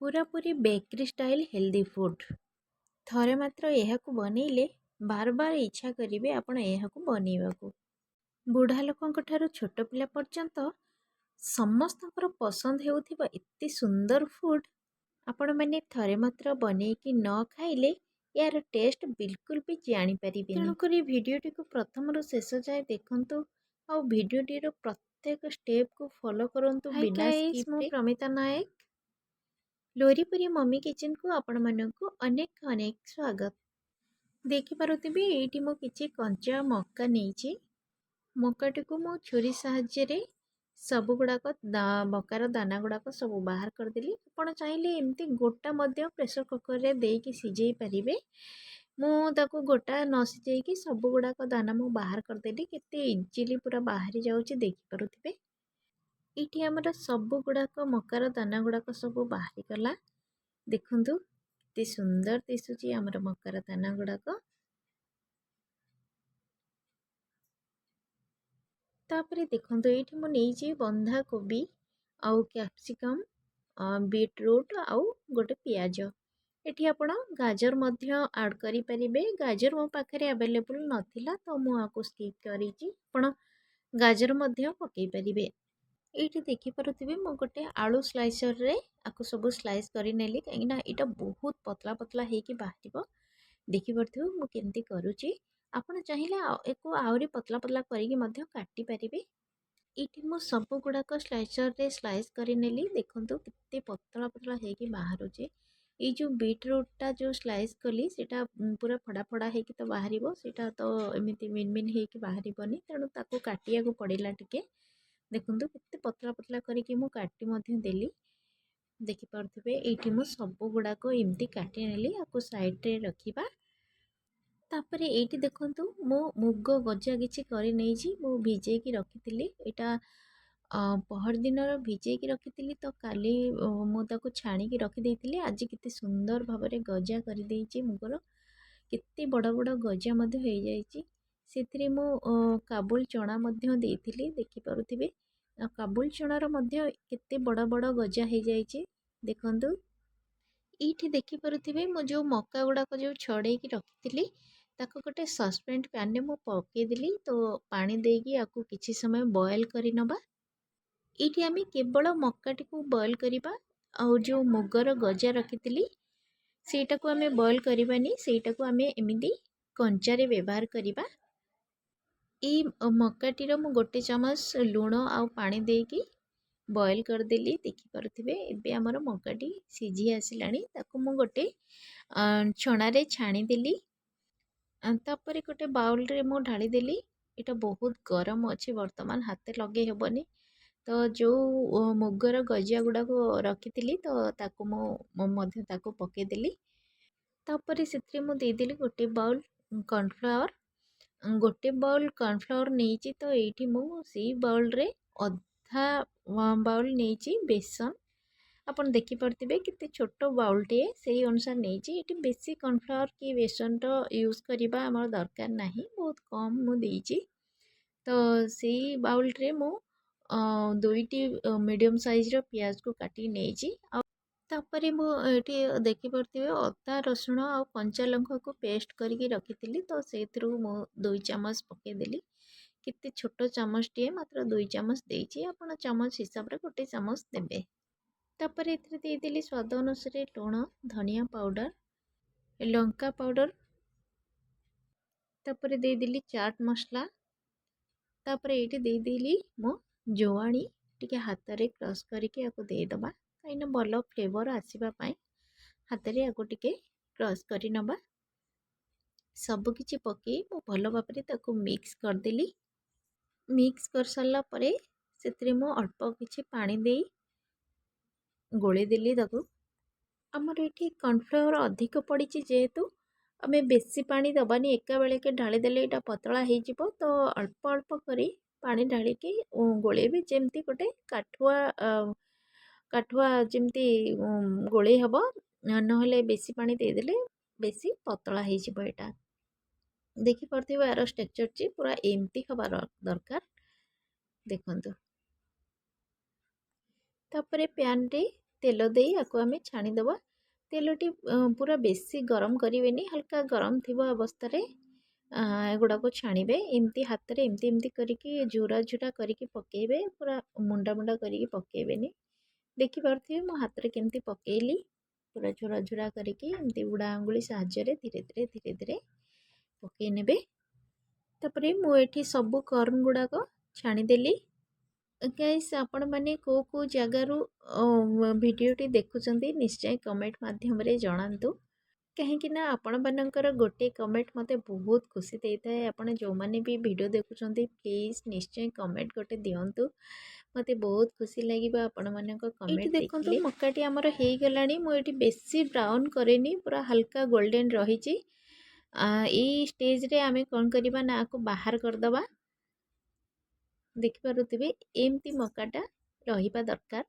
पूरापूरी bakery style healthy food थरे मात्र यह बनइले बार बार इच्छा करेंगे आपण यह बनइबा बुढ़ा लोक छोट पिला पर्यंत समस्त पसंद होउथिबा एते सुंदर फूड आपण मैंने थरे मात्र बनईकी न खाइले यार टेस्ट बिल्कुल भी जानी परिबेनी। तेणुकरी भिडियोटी को प्रथम रु शेष जाए देखंतु और भिडियोटी रो प्रत्येक स्टेप को फॉलो करंतु बिना स्किप रे। प्रमिता नायक लोरीपुरी मम्मी किचन को आपण मानक अनेक अनेक स्वागत। देखिपे ये मु किसी कंचा मक्का नहीं मक्काटी को मु छुरी साहाय्य सब गुड़ाक मकार दाना गुड़ाक सब बाहर करदेली। आप चाहिए एमती गोटा प्रेसर कुकर रे देकी सिझे पारे मुझे गोटा न सिझे सब गुड़ाक दाना मु बाहर करदेली केते इजिली पूरा बाहरी जाऊँगी देखिपे। ये आमर सब गुड़ाक मकार दाना गुड़ाक सब बाहरी गला देखु के सुंदर दिशुची आमर मकार दाना गुड़ाक। तापरे देखो ये मुझे बंधा कोबी आउ कैप्सिकम बीटरूट आउ गोटे पियाज एटी आपण गाजर मध्य ऐड करि परिबे। गाजर मो पाखरे अवेलेबल नथिला तो मु आको स्किप करिछि आपण गाजर मध्य पकई परिबे। ये देखि पारुथिबे मो गोटे आलू स्लाइसर रे आको सब स्लाइस करि नेली कहिना एटा बहुत पतला पतला हेकी बाहरिबो। देखि पारुथिबे मु केमती करूछि आपण चाहिए एको आउरी पतला पतला करिके मध्य काटि परिबे। ये मु सब गुड़ाक स्लाइसर रे स्लाइस कर नेली देखंतु कितने पतला पतला हेकी बाहरुचे। ये जो बीटरूटा जो स्लाइस कली सेटा पूरा फड़ा फड़ा हेकी तो बाहरिबो सेटा तो एमिति मिन मिन हेकी बाहरिबनी तेणु ताको काटिया को पड़िला टिके। देखंतु कितने पतला पतला करिके मु काटि मध्य देली देखि पारुथिबे। एठी मु सब गुड़ाक एमती काटि नेली आको साइड रे रखिबा। तापरे एठी देखंतु मो मुग गजा किछि करि नेछि मु भिजेकी रखिथिली एटा पहर दिन भिजेकी रखिथिली तो काली मु ताको छाणीकी रखि देइथिली। आज केते सुंदर भाबरे गजा करि देइछि मुगर केते बड़ बड़ गजा मध्य हो जाइछि। सेथिरे मु काबुल चना मध्य देइथिली देखि पारुथिबे। काबुल चनार मध्य केते बड़ बड़ गजा हो जाइछि देखंतु। ये देखि पारुथिबे मु जो मक्का गुड़ाक जो छड़ेकी रखिथिली ताको गोटे सस्पेंड पैन में पकई देली तो पानी देकी आपको किसी समय बॉयल करी नबा। ये आम केवल मक्काटी को बॉयल करवा और जो मुगर गजा रखी सेटा को आम बॉयल करवानी सेटा को आम एमती कंचारे व्यवहार करवा। ये मक्काटीर मु गोटे चामच लुण आ पानी देकी बॉयल करदेली देखि पारुथिबे। एबे हमर मक्काटी सिझी आसिलानी ताको मु गोटे छणारे छाणी देली। तापर गोटे बाउल रे मु ढाली देली। एटा बहुत गरम अच्छे वर्तमान हाथ लगे हेबनी तो जो मुगर गजिया गुड़ा को रखी तो ताको मध्य ताको पके देली। तापर से मु देदेली गोटे बाउल कॉर्नफ्लावर नहीं तो ये मु सी बाउल रे अधा बाउल नहीं बेसन आपन देखि पारथिबे कितने छोट बाउलटे से अनुसार नहीं बेसी कॉर्नफ्लावर कि बेसन तो यूज करवा आम दरकार नहीं बहुत कम मु देइछि। तो से बाउल रे मु दुईटी मीडियम साइज रो प्याज को काटी नहीं तापर मुझे देखि पारथिबे अदा रसुण और कंचा लंका को पेस्ट करके रखी तो से मु 2 चामच पकेदेली। कितने छोट चामच टे मात्र 2 चामच देइछि आपण चामच हिसाब रे गोटे चामच देबे। तापर एथिरे देदेली स्वाद अनुसार लुण धनिया पाउडर लंका पाउडर तापर देदेली चाट मसला तापर ये देदेली मो जोआणी टिके हाथ रे क्रश करके आपको देदबा कहीं भल फ्लेवर आसवाई हाथ रे आपको टिके क्रश कर नबा। सब किछि पकई मो भल भाबरे ताको मिक्स करदेली। मिक्स कर सारला परे सेतिरे मो अल्प किछि पानी देई गोले देली ताको। आमर ये कॉर्नफ्लावर अधिक पड़ी जेहेतु आम बेसी पानी दबानी एका बेले के ढाली देले यहाँ पतला हो तो अल्प अल्प करी पानी ढाली के गोलेबी जमती गोटे काठुआ काठुआ जमती गोले हम ना बेसी पानी देदेले बेसी पतला हो देखि पारथिबे यार स्ट्रक्चर ची पूरा एमती हबार दरकार देखंतु। तापरे पैन रे ତେଲ ଦେଇ ଆକୁ ଆମେ ଛାଣିଦେବା। ତେଲଟି ପୁରା ବେଶୀ ଗରମ କରିବେନି, ହାଲକା ଗରମ ଥିବା ଅବସ୍ଥାରେ ଏଗୁଡ଼ାକୁ ଛାଣିବେ। ଏମିତି ହାତରେ ଏମିତି ଏମିତି କରିକି ଝୁରା ଝୁରା କରିକି ପକେଇବେ, ପୁରା ମୁଣ୍ଡା ମୁଣ୍ଡା କରିକି ପକେଇବେନି। ଦେଖିପାରୁଥିବେ ମୋ ହାତରେ କେମିତି ପକେଇଲି, ପୁରା ଝୁରା ଝୁରା କରିକି ଏମିତି ବୁଢ଼ା ଆଙ୍ଗୁଳି ସାହାଯ୍ୟରେ ଧୀରେ ଧୀରେ ଧୀରେ ଧୀରେ ପକେଇ ନେବେ। ତାପରେ ମୁଁ ଏଠି ସବୁ କର୍ନ ଗୁଡ଼ାକ ଛାଣିଦେଲି। ଗାଇସ୍, ଆପଣମାନେ କେଉଁ ଜାଗାରୁ ଭିଡ଼ିଓଟି ଦେଖୁଛନ୍ତି ନିଶ୍ଚୟ କମେଣ୍ଟ ମାଧ୍ୟମରେ ଜଣାନ୍ତୁ। କାହିଁକି ନା ଆପଣମାନଙ୍କର ଗୋଟେ କମେଣ୍ଟ ମୋତେ ବହୁତ ଖୁସି ଦେଇଥାଏ। ଆପଣ ଯେଉଁମାନେ ବି ଭିଡ଼ିଓ ଦେଖୁଛନ୍ତି ପ୍ଲିଜ୍ ନିଶ୍ଚୟ କମେଣ୍ଟ ଗୋଟେ ଦିଅନ୍ତୁ, ମୋତେ ବହୁତ ଖୁସି ଲାଗିବ ଆପଣମାନଙ୍କ କମେଣ୍ଟ ଦେଖିଲେ। ଦେଖନ୍ତୁ ମକାଟି ଆମର ହେଇଗଲାଣି। ମୁଁ ଏଠି ବେଶୀ ବ୍ରାଉନ୍ କରେନି, ପୁରା ହାଲକା ଗୋଲ୍ଡେନ୍ ରହିଛି। ଏଇ ଷ୍ଟେଜ୍ରେ ଆମେ କ'ଣ କରିବା ନା ଆକୁ ବାହାର କରିଦେବା। ଦେଖିପାରୁଥିବେ ଏମିତି ମକାଟା ରହିବା ଦରକାର।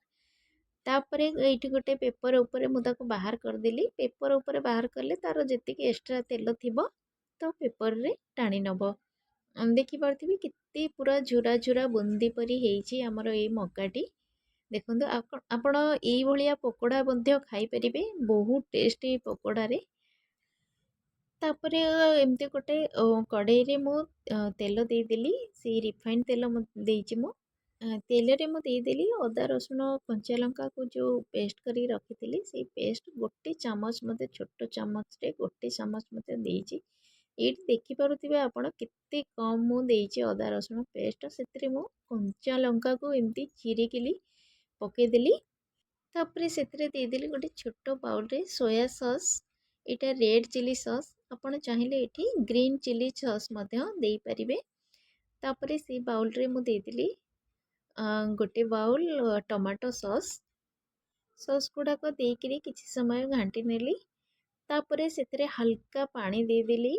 ତାପରେ ଏଇଠି ଗୋଟେ ପେପର ଉପରେ ମୁଁ ତାକୁ ବାହାର କରିଦେଲି। ପେପର ଉପରେ ବାହାର କଲେ ତାର ଯେତିକି ଏକ୍ସଟ୍ରା ତେଲ ଥିବ ତ ପେପରରେ ଟାଣି ନେବ। ଦେଖିପାରୁଥିବେ କେତେ ପୁରା ଝୁରା ଝୁରା ବୁନ୍ଦି ପରି ହେଇଛି ଆମର ଏଇ ମକାଟି। ଦେଖନ୍ତୁ ଆପଣ ଏଇଭଳିଆ ପକୋଡ଼ା ମଧ୍ୟ ଖାଇପାରିବେ, ବହୁତ ଟେଷ୍ଟ ଏଇ ପକୋଡ଼ାରେ। ତାପରେ ଏମିତି ଗୋଟେ କଡ଼େଇରେ ମୁଁ ତେଲ ଦେଇଦେଲି। ସେଇ ରିଫାଇଣ୍ଡ ତେଲ ଦେଇଛି ମୁଁ। ତେଲରେ ମୁଁ ଦେଇଦେଲି ଅଦା ରସୁଣ କଞ୍ଚା ଲଙ୍କାକୁ ଯେଉଁ ପେଷ୍ଟ କରିକି ରଖିଥିଲି, ସେଇ ପେଷ୍ଟ ଗୋଟେ ଚାମଚ ମୋତେ, ଛୋଟ ଚାମଚରେ ଗୋଟେ ଚାମଚ ମୋତେ ଦେଇଛି। ଏଇଠି ଦେଖିପାରୁଥିବେ ଆପଣ କେତେ କମ୍ ମୁଁ ଦେଇଛି ଅଦା ରସୁଣ ପେଷ୍ଟ। ସେଥିରେ ମୁଁ କଞ୍ଚା ଲଙ୍କାକୁ ଏମିତି ଚିରିକିଲି ପକେଇଦେଲି। ତାପରେ ସେଥିରେ ଦେଇଦେଲି ଗୋଟେ ଛୋଟ ବାଉଲରେ ସୋୟା ସସ୍। ଏଇଟା ରେଡ୍ ଚିଲି ସସ୍, ଆପଣ ଚାହିଁଲେ ଏଠି ଗ୍ରୀନ୍ ଚିଲି ସସ୍ ମଧ୍ୟ ଦେଇପାରିବେ। ତାପରେ ସେଇ ବାଉଲରେ ମୁଁ ଦେଇଦେଲି ଗୋଟେ ବାଉଲ ଟମାଟୋ ସସ୍। ସସ୍ ଗୁଡ଼ାକ ଦେଇକରି କିଛି ସମୟ ଘାଣ୍ଟି ନେଲି। ତାପରେ ସେଥିରେ ହାଲକା ପାଣି ଦେଇଦେଲି।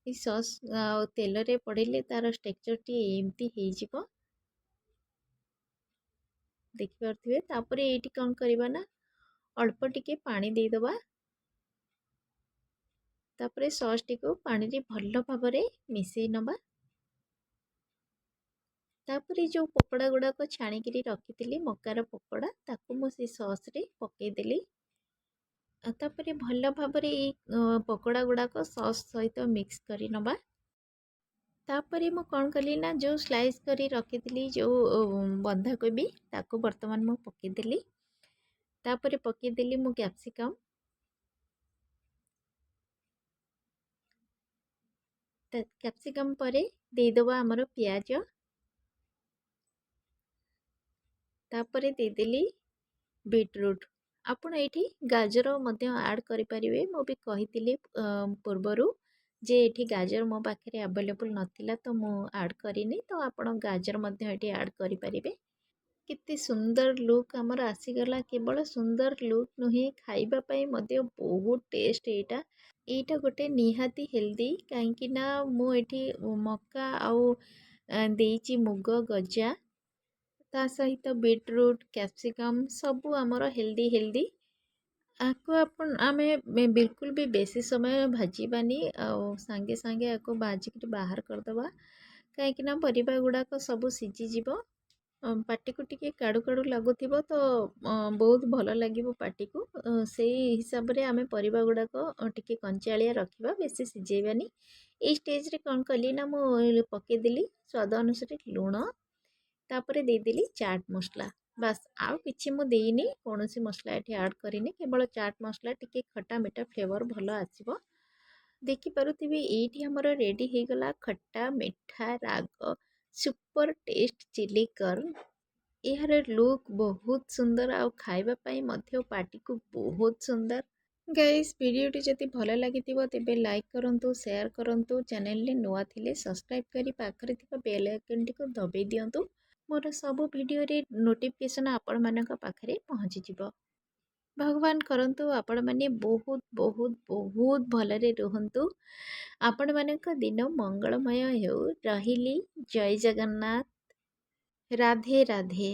এই ସସ୍ ଆଉ ତେଲରେ ପଡ଼ିଲେ ତାର ଷ୍ଟେକ୍ଚରଟି ଏମିତି ହେଇଯିବ, ଦେଖିପାରୁଥିବେ। ତାପରେ ଏଇଠି କ'ଣ କରିବା ନା ଅଳ୍ପ ଟିକେ ପାଣି ଦେଇଦେବା। ତାପରେ ସସ୍ଟିକୁ ପାଣିରେ ଭଲ ଭାବରେ ମିଶାଇ ନେବା। ତାପରେ ଯେଉଁ ପକୋଡ଼ା ଗୁଡ଼ାକ ଛାଣିକିରି ରଖିଥିଲି ମକାର ପକୋଡ଼ା, ତାକୁ ମୁଁ ସେ ସସ୍ରେ ପକେଇଦେଲି। ତାପରେ ଭଲ ଭାବରେ ଏଇ ପକୋଡ଼ା ଗୁଡ଼ାକ ସସ୍ ସହିତ ମିକ୍ସ କରି ନେବା। ତାପରେ ମୁଁ କ'ଣ କଲି ନା ଯେଉଁ ସ୍ଲାଇସ୍ କରି ରଖିଥିଲି ଯେଉଁ ବନ୍ଧାକୋବି, ତାକୁ ବର୍ତ୍ତମାନ ମୁଁ ପକେଇଦେଲି। ତାପରେ ପକେଇଦେଲି ମୁଁ କ୍ୟାପ୍ସିକମ୍। କ୍ୟାପ୍ସିକମ୍ ପରେ ଦେଇଦେବା ଆମର ପିଆଜ। ତାପରେ ଦେଇଦେଲି ବିଟରୁଟ୍। ଆପଣ ଏଇଠି ଗାଜର ମଧ୍ୟ ଆଡ଼୍ କରିପାରିବେ। ମୁଁ ବି କହିଥିଲି ପୂର୍ବରୁ ଯେ ଏଠି ଗାଜର ମୋ ପାଖରେ ଆଭେଲେବୁଲ୍ ନଥିଲା, ତ ମୁଁ ଆଡ଼୍ କରିନି। ତ ଆପଣ ଗାଜର ମଧ୍ୟ ଏଠି ଆଡ଼୍ କରିପାରିବେ। କେତେ ସୁନ୍ଦର ଲୁକ୍ ଆମର ଆସିଗଲା। କେବଳ ସୁନ୍ଦର ଲୁକ୍ ନୁହେଁ, ଖାଇବା ପାଇଁ ମଧ୍ୟ ବହୁତ ଟେଷ୍ଟ। ଏଇଟା ଗୋଟେ ନିହାତି ହେଲ୍ଦି, କାହିଁକି ନା ମୁଁ ଏଠି ମକା ଆଉ ଦେଇଛି ମୁଗ ଗଜା, ତା ସହିତ ବିଟରୁଟ୍, କ୍ୟାପ୍ସିକମ୍ ସବୁ ଆମର ହେଲ୍ଦି। ଆକୁ ଆମେ ବିଲକୁଲ ବି ବେଶୀ ସମୟ ଭାଜିବାନି, ଆଉ ସାଙ୍ଗେ ସାଙ୍ଗେ ଆକୁ ଭାଜିକିରି ବାହାର କରିଦେବା, କାହିଁକିନା ପରିବା ଗୁଡ଼ାକ ସବୁ ସିଝିଯିବ। ପାଟିକୁ ଟିକେ କାଡ଼ୁ କାଡ଼ୁ ଲାଗୁଥିବ ତ ବହୁତ ଭଲ ଲାଗିବ ପାଟିକୁ। ସେଇ ହିସାବରେ ଆମେ ପରିବା ଗୁଡ଼ାକ ଟିକେ କଞ୍ଚାଳିଆ ରଖିବା, ବେଶୀ ସିଝେଇବାନି। ଏଇ ଷ୍ଟେଜ୍ରେ କ'ଣ କଲି ନା ମୁଁ ପକେଇଦେଲି ସ୍ୱାଦ ଅନୁସାରେ ଲୁଣ। ତାପରେ ଦେଇଦେଲି ଚାଟ୍ ମସଲା। ବାସ୍, ଆଉ କିଛି ମୁଁ ଦେଇନି, କୌଣସି ମସଲା ଏଠି ଆଡ଼୍ କରିନି। କେବଳ ଚାଟ୍ ମସଲା, ଟିକେ ଖଟା ମିଠା ଫ୍ଲେଭର ଭଲ ଆସିବ। ଦେଖିପାରୁଥିବେ ଏଇଠି ଆମର ରେଡ଼ି ହେଇଗଲା ଖଟା ମିଠା ରାଗ ସୁପର ଟେଷ୍ଟ ଚିଲି କର୍ନ। ଏହାର ଲୁକ୍ ବହୁତ ସୁନ୍ଦର, ଆଉ ଖାଇବା ପାଇଁ ମଧ୍ୟ ପାଟିକୁ ବହୁତ ସୁନ୍ଦର। ଗାଇସ୍, ଭିଡ଼ିଓଟି ଯଦି ଭଲ ଲାଗିଥିବ ତେବେ ଲାଇକ୍ କରନ୍ତୁ, ସେୟାର କରନ୍ତୁ। ଚ୍ୟାନେଲରେ ନୂଆ ଥିଲେ ସବସ୍କ୍ରାଇବ୍ କରି ପାଖରେ ଥିବା ବେଲ୍ ଆଇକନ୍ଟିକୁ ଦବାଇ ଦିଅନ୍ତୁ। ମୋର ସବୁ ଭିଡ଼ିଓରେ ନୋଟିଫିକେସନ୍ ଆପଣମାନଙ୍କ ପାଖରେ ପହଞ୍ଚିଯିବ। ଭଗବାନ କରନ୍ତୁ ଆପଣମାନେ ବହୁତ ବହୁତ ବହୁତ ଭଲରେ ରୁହନ୍ତୁ। ଆପଣମାନଙ୍କ ଦିନ ମଙ୍ଗଳମୟ ହେଉ। ରହିଲି। ଜୟ ଜଗନ୍ନାଥ। ରାଧେ ରାଧେ।